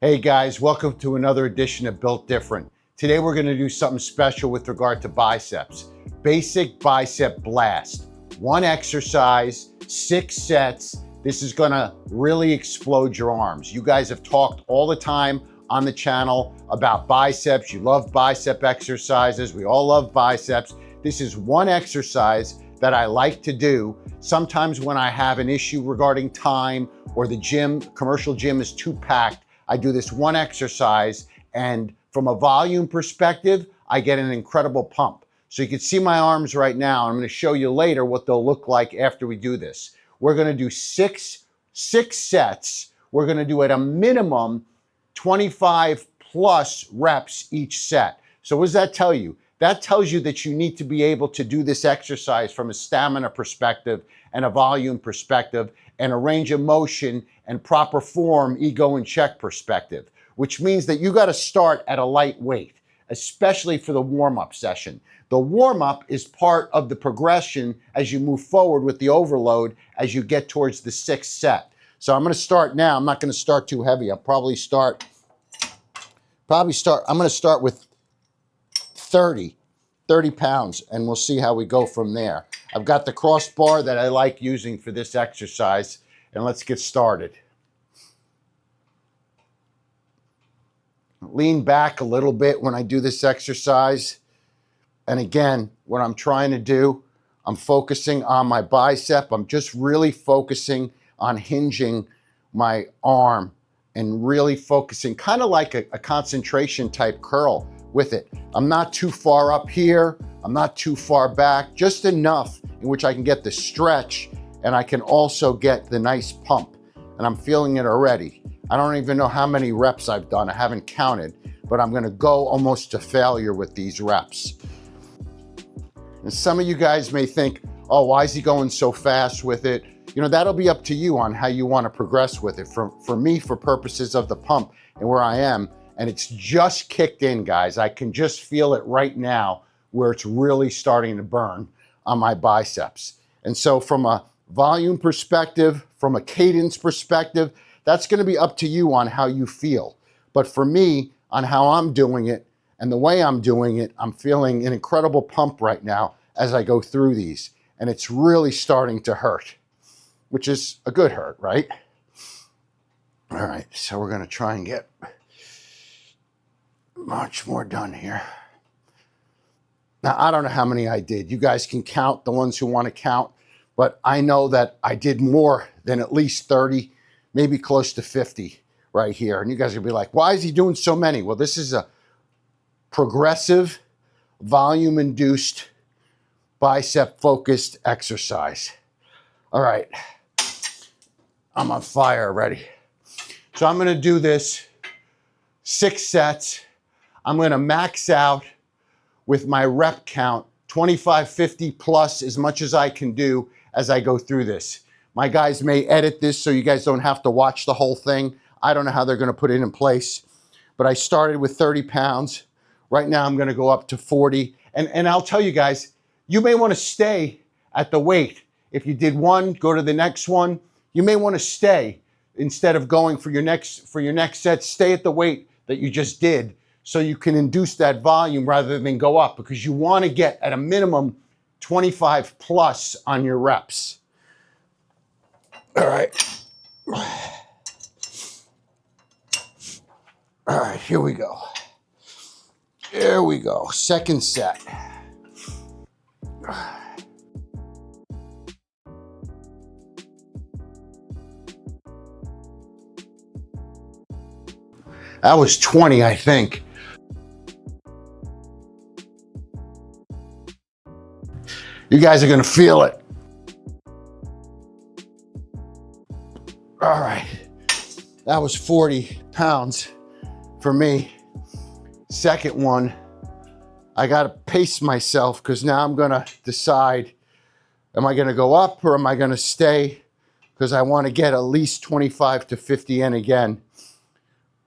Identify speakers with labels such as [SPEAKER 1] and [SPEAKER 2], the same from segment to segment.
[SPEAKER 1] Hey guys, welcome to another edition of Built Different. Today we're going to do something special with regard to biceps. Basic Bicep Blast. One exercise, 6 sets. This is going to really explode your arms. You guys have talked all the time on the channel about biceps. You love bicep exercises. We all love biceps. This is one exercise that I like to do sometimes when I have an issue regarding time or the gym, commercial gym is too packed. I do this one exercise, and from a volume perspective, I get an incredible pump. So you can see my arms right now. I'm going to show you later what they'll look like after we do this. We're going to do six sets. We're going to do at a minimum 25 plus reps each set. So what does that tell you? That tells you that you need to be able to do this exercise from a stamina perspective and a volume perspective and a range of motion and proper form, ego in check perspective, which means that you got to start at a light weight, especially for the warm-up session. The warm-up is part of the progression as you move forward with the overload as you get towards the 6th set. So I'm going to start now. I'm not going to start too heavy. I'm going to start with 30 pounds, and we'll see how we go from there. I've got the crossbar that I like using for this exercise, and let's get started. Lean back a little bit when I do this exercise. And again, what I'm trying to do, I'm focusing on my bicep. I'm just really focusing on hinging my arm and really focusing, kind of like a concentration type curl with it. I'm not too far up here. I'm not too far back, just enough in which I can get the stretch and I can also get the nice pump. And I'm feeling it already. I don't even know how many reps I've done. I haven't counted, but I'm gonna go almost to failure with these reps. And some of you guys may think, oh, why is he going so fast with it? You know, that'll be up to you on how you wanna progress with it. For me, for purposes of the pump and where I am, and it's just kicked in, guys. I can just feel it right now where it's really starting to burn on my biceps. And so from a volume perspective, from a cadence perspective, that's gonna be up to you on how you feel. But for me, on how I'm doing it and the way I'm doing it, I'm feeling an incredible pump right now as I go through these. And it's really starting to hurt, which is a good hurt, right? All right, so we're gonna try and get much more done here. Now, I don't know how many I did. You guys can count, the ones who want to count, but I know that I did more than at least 30, maybe close to 50 right here. And you guys are gonna be like, why is he doing so many? Well, this is a progressive, volume-induced, bicep-focused exercise. All right, I'm on fire already. So I'm gonna do this 6 sets. I'm gonna max out with my rep count, 25, 50 plus, as much as I can do as I go through this. My guys may edit this so you guys don't have to watch the whole thing. I don't know how they're gonna put it in place, but I started with 30 pounds. Right now I'm gonna go up to 40. And I'll tell you guys, you may wanna stay at the weight. If you did one, go to the next one. You may wanna stay instead of going for your next set, stay at the weight that you just did, so you can induce that volume rather than go up, because you want to get at a minimum 25 plus on your reps. All right. All right, here we go. Here we go. Second set. That was 20, I think. You guys are gonna feel it. All right, that was 40 pounds for me. Second one, I gotta pace myself because now I'm gonna decide, am I gonna go up or am I gonna stay? Because I wanna get at least 25 to 50 in again.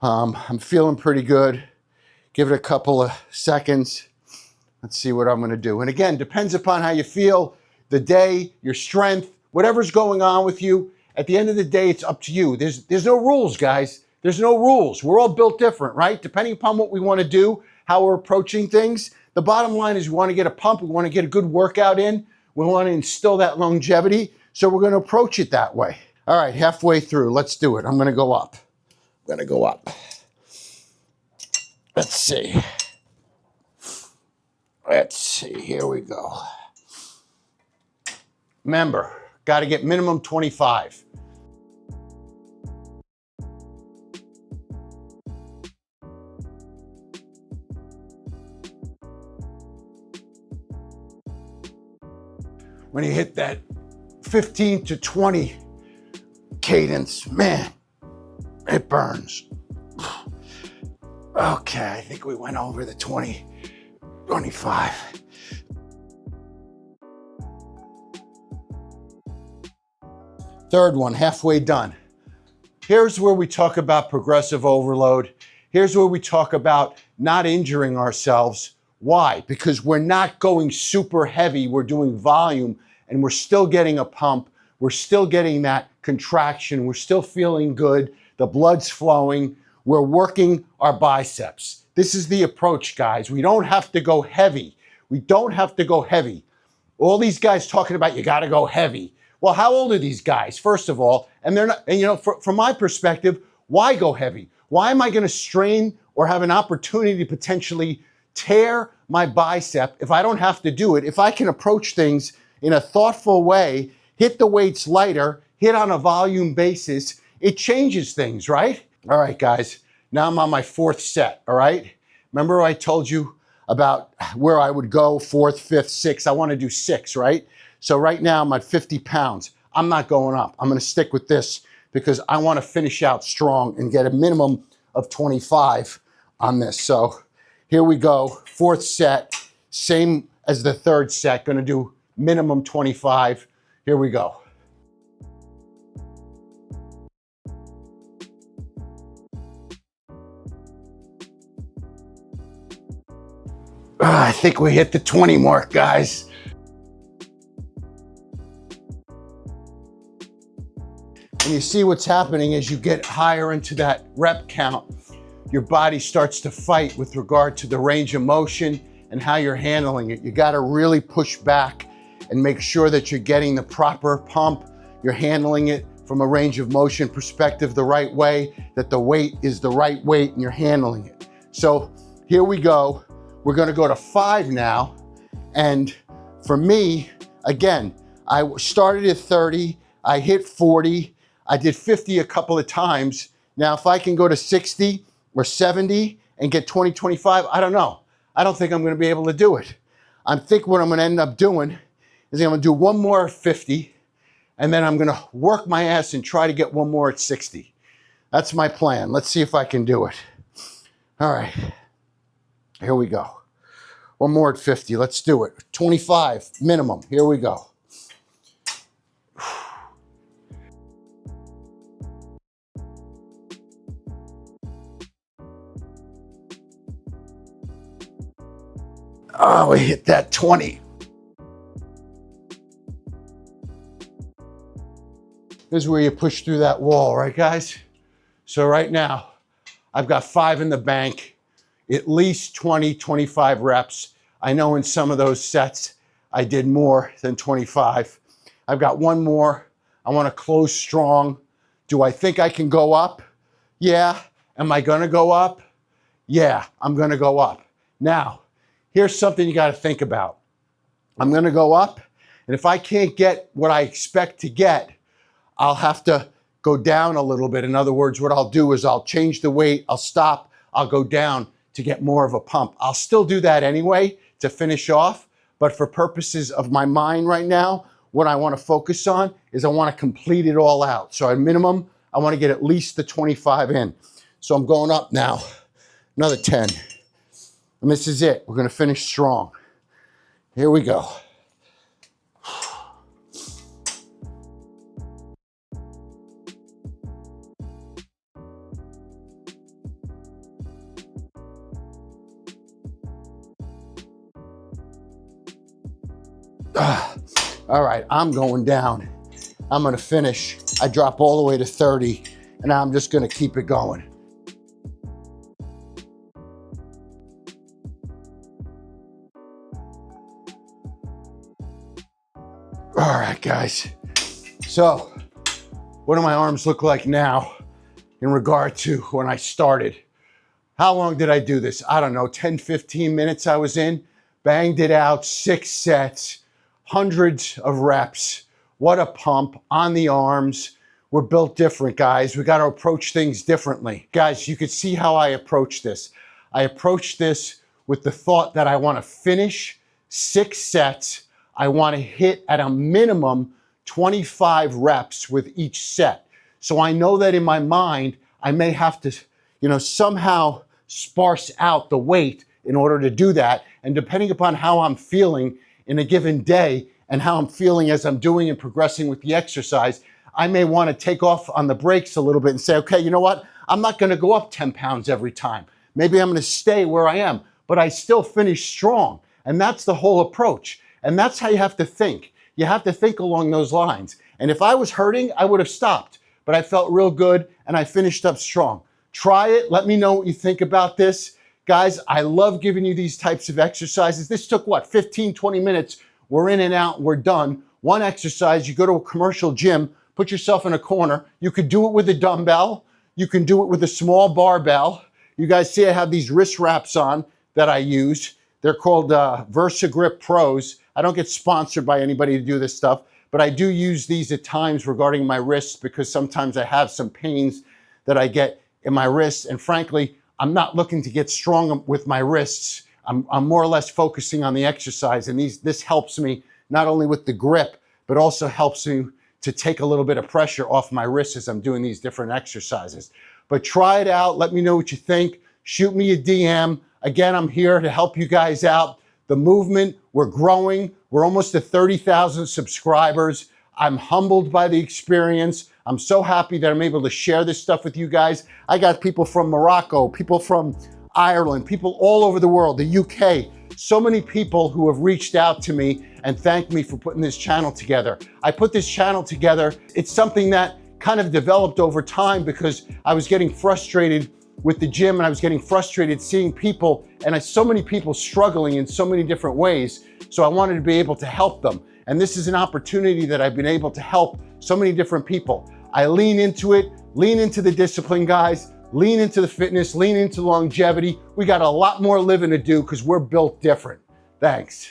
[SPEAKER 1] I'm feeling pretty good. Give it a couple of seconds. Let's see what I'm gonna do. And again, depends upon how you feel, the day, your strength, whatever's going on with you. At the end of the day, it's up to you. There's no rules, guys. There's no rules. We're all built different, right? Depending upon what we want to do, how we're approaching things. The bottom line is we want to get a pump. We want to get a good workout in. We want to instill that longevity. So we're going to approach it that way. All right, halfway through. Let's do it. I'm going to go up. I'm going to go up. Let's see. Let's see. Here we go. Remember, got to get minimum 25. When you hit that 15 to 20 cadence, man, it burns. Okay, I think we went over the 20, 25. Third one, halfway done. Here's where we talk about progressive overload. Here's where we talk about not injuring ourselves. Why? Because we're not going super heavy. We're doing volume and we're still getting a pump. We're still getting that contraction. We're still feeling good. The blood's flowing. We're working our biceps. This is the approach, guys. We don't have to go heavy. We don't have to go heavy. All these guys talking about you got to go heavy. Well, how old are these guys, first of all? And they're not, and you know, from my perspective, why go heavy? Why am I going to strain or have an opportunity to potentially tear my bicep if I don't have to do it? If I can approach things in a thoughtful way, hit the weights lighter, hit on a volume basis, it changes things, right? All right, guys, now I'm on my fourth set, all right? Remember I told you about where I would go, fourth, fifth, sixth. I want to do 6, right? So right now I'm at 50 pounds. I'm not going up. I'm going to stick with this because I want to finish out strong and get a minimum of 25 on this. So here we go. Fourth set, same as the third set. Going to do minimum 25. Here we go. I think we hit the 20 mark, guys. And you see what's happening as you get higher into that rep count, your body starts to fight with regard to the range of motion and how you're handling it. You got to really push back and make sure that you're getting the proper pump. You're handling it from a range of motion perspective the right way, that the weight is the right weight and you're handling it. So here we go. We're going to go to 5 now. And for me, again, I started at 30. I hit 40. I did 50 a couple of times. Now, if I can go to 60 or 70 and get 20, 25, I don't know. I don't think I'm going to be able to do it. I think what I'm going to end up doing is I'm going to do one more at 50, and then I'm going to work my ass and try to get one more at 60. That's my plan. Let's see if I can do it. All right. Here we go. One more at 50. Let's do it. 25 minimum. Here we go. Oh, we hit that 20. This is where you push through that wall, right, guys? So right now, I've got 5 in the bank, at least 20, 25 reps. I know in some of those sets, I did more than 25. I've got one more. I want to close strong. Do I think I can go up? Yeah. Am I going to go up? Yeah, I'm going to go up. Now, here's something you got to think about. I'm going to go up, and if I can't get what I expect to get, I'll have to go down a little bit. In other words, what I'll do is I'll change the weight, I'll stop, I'll go down to get more of a pump. I'll still do that anyway to finish off, but for purposes of my mind right now, what I want to focus on is I want to complete it all out. So at minimum, I want to get at least the 25 in. So I'm going up now, another 10. And this is it. We're going to finish strong. Here we go. All right, I'm going down. I'm going to finish. I drop all the way to 30, and I'm just going to keep it going. right, guys. So what do my arms look like now in regard to when I started? How long did I do this? I don't know, 10, 15 minutes I was in, banged it out, 6 sets, hundreds of reps. What a pump on the arms. We're built different, guys. We got to approach things differently. Guys, you could see how I approach this. I approach this with the thought that I want to finish 6 sets. I want to hit at a minimum 25 reps with each set. So I know that in my mind, I may have to, somehow sparse out the weight in order to do that. And depending upon how I'm feeling in a given day and how I'm feeling as I'm doing and progressing with the exercise, I may want to take off on the brakes a little bit and say, okay, you know what? I'm not going to go up 10 pounds every time. Maybe I'm going to stay where I am, but I still finish strong. And that's the whole approach. And that's how you have to think. You have to think along those lines. And if I was hurting, I would have stopped, but I felt real good and I finished up strong. Try it. Let me know what you think about this. Guys, I love giving you these types of exercises. This took 15, 20 minutes. We're in and out, we're done. One exercise, you go to a commercial gym, put yourself in a corner. You could do it with a dumbbell. You can do it with a small barbell. You guys see I have these wrist wraps on that I use. They're called VersaGrip Pros. I don't get sponsored by anybody to do this stuff, but I do use these at times regarding my wrists because sometimes I have some pains that I get in my wrists. And frankly, I'm not looking to get strong with my wrists. I'm more or less focusing on the exercise. And this helps me not only with the grip, but also helps me to take a little bit of pressure off my wrists as I'm doing these different exercises. But try it out. Let me know what you think. Shoot me a DM. Again, I'm here to help you guys out. The movement, we're growing. We're almost at 30,000 subscribers. I'm humbled by the experience. I'm so happy that I'm able to share this stuff with you guys. I got people from Morocco, people from Ireland, people all over the world, the UK. So many people who have reached out to me and thanked me for putting this channel together. I put this channel together. It's something that kind of developed over time because I was getting frustrated with the gym and I was getting frustrated seeing people and so many people struggling in so many different ways. So I wanted to be able to help them. And this is an opportunity that I've been able to help so many different people. I lean into it, lean into the discipline, guys, lean into the fitness, lean into longevity. We got a lot more living to do because we're built different. Thanks.